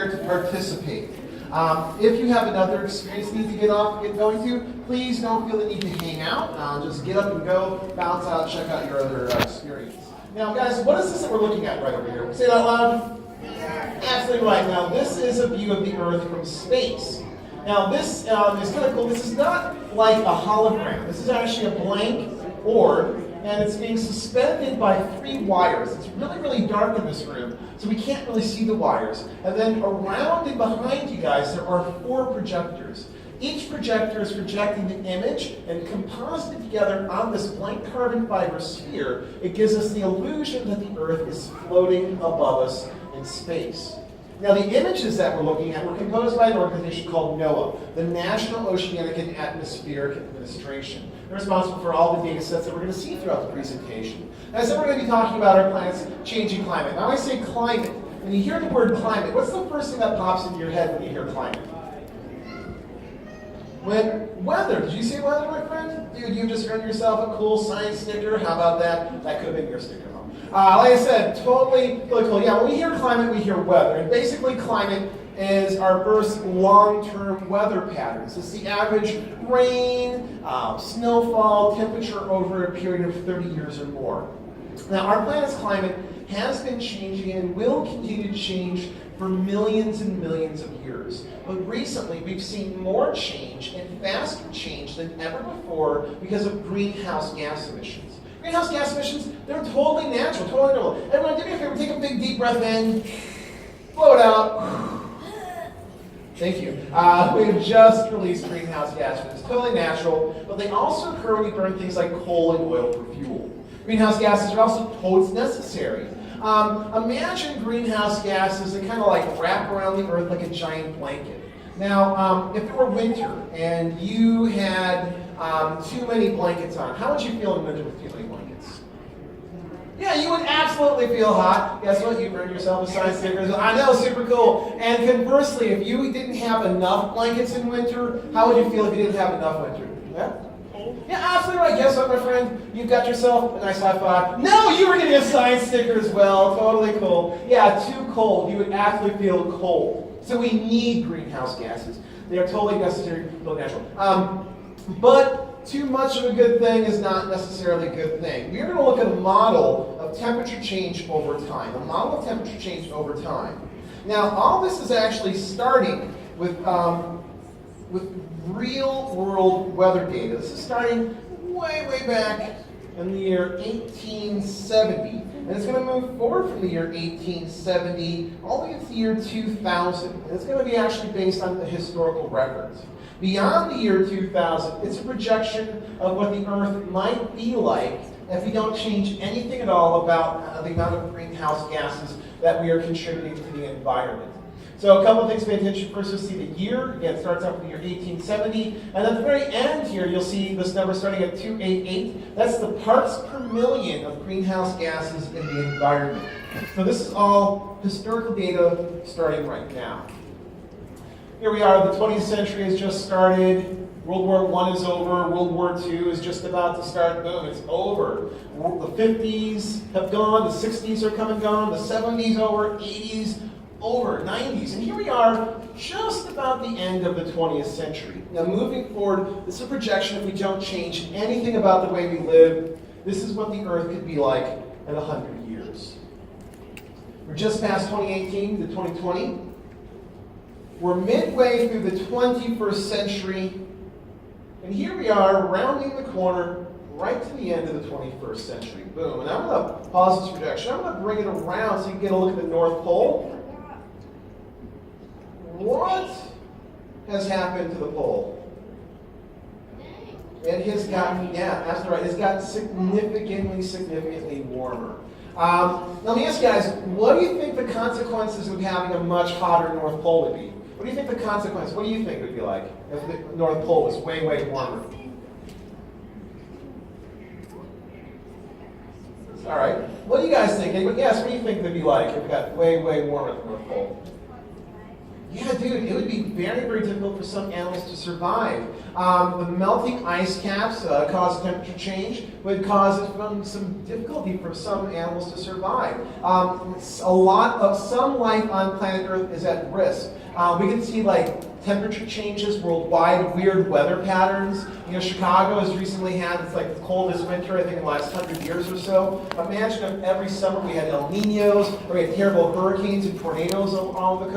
to participate. If you have another experience you need to get going to, please don't feel the need to hang out. Just get up and go, bounce out, check out your other experience. Now, guys, what is this that we're looking at right over here? Say that loud. Absolutely right. Now, this is a view of the Earth from space. Now, this is kind of cool. This is not like a hologram. This is actually a blank orb, and it's being suspended by 3 wires. It's really, really dark in this room, so we can't really see the wires. And then around and behind you guys, there are 4 projectors. Each projector is projecting the image and composited together on this blank carbon fiber sphere. It gives us the illusion that the Earth is floating above us in space. Now, the images that we're looking at were composed by an organization called NOAA, the National Oceanic and Atmospheric Administration. They're responsible for all the data sets that we're going to see throughout the presentation. As we're going to be talking about our planet's changing climate. Now, I say climate. When you hear the word climate, what's the first thing that pops into your head when you hear climate? Weather. Did you say weather, my friend? Dude, you just earned yourself a cool science sticker. How about that? That could have been your sticker. Like I said, totally really cool. Yeah, when we hear climate, we hear weather. And basically, climate is our Earth's long-term weather patterns. It's the average rain, snowfall, temperature over a period of 30 years or more. Now, our planet's climate has been changing and will continue to change for millions and millions of years. But recently, we've seen more change and faster change than ever before because of greenhouse gas emissions. Greenhouse gas emissions, they're totally natural, totally normal. Everyone, do me a favor, take a big deep breath in, blow it out. Thank you. We have just released greenhouse gas emissions, totally natural, but they also occur when you burn things like coal and oil for fuel. Greenhouse gases are also totally necessary. Imagine greenhouse gases that kind of like wrap around the Earth like a giant blanket. Now, if it were winter and you had too many blankets on, how would you feel in winter with too many blankets? Yeah, you would absolutely feel hot. Guess what? You earned yourself a science sticker. I know, super cool. And conversely, if you didn't have enough blankets in winter, how would you feel if you didn't have enough winter? Yeah? Yeah, absolutely right. Guess what, my friend? You've got yourself a nice high five. No, you were getting a science sticker as well. Totally cool. Yeah, too cold. You would absolutely feel cold. So we need greenhouse gases. They are totally necessary, totally natural. But too much of a good thing is not necessarily a good thing. We're going to look at a model of temperature change over time. A model of temperature change over time. Now, all this is actually starting with real-world weather data. This is starting way, way back in the year 1870. And it's going to move forward from the year 1870 all the way to the year 2000. And it's going to be actually based on the historical records. Beyond the year 2000, it's a projection of what the Earth might be like if we don't change anything at all about the amount of greenhouse gases that we are contributing to the environment. So a couple of things to pay attention. First, you'll see the year. Again, it starts out with the year 1870. And at the very end here, you'll see this number starting at 288. That's the parts per million of greenhouse gases in the environment. So this is all historical data starting right now. Here we are, the 20th century has just started. World War I is over. World War II is just about to start. Boom, it's over. The 50s have gone. The 60s are come and gone. The 70s over. 80s over. 90s. And here we are, just about the end of the 20th century. Now, moving forward, this is a projection. If we don't change anything about the way we live, this is what the Earth could be like in 100 years. We're just past 2018 to 2020. We're midway through the 21st century, and here we are, rounding the corner, right to the end of the 21st century. Boom. And I'm going to pause this projection. I'm going to bring it around so you can get a look at the North Pole. What has happened to the pole? It has gotten, yeah, that's right, it's gotten significantly warmer. Let me ask you guys, what do you think the consequences of having a much hotter North Pole would be? What do you think the consequence, what do you think it would be like if the North Pole was way, way warmer? All right. What do you guys think? Anybody? Yes, what do you think it would be like if it got way, way warmer at the North Pole? Yeah, dude, dude, it would be very, very difficult for some animals to survive. The melting ice caps cause temperature change, would cause some difficulty for some animals to survive. Some life on planet Earth is at risk. We can see like temperature changes worldwide, weird weather patterns. You know, Chicago has recently had it's like the coldest winter, I think, in the last 100 years or so. Imagine if every summer we had El Niños, or we had terrible hurricanes and tornadoes along the coast.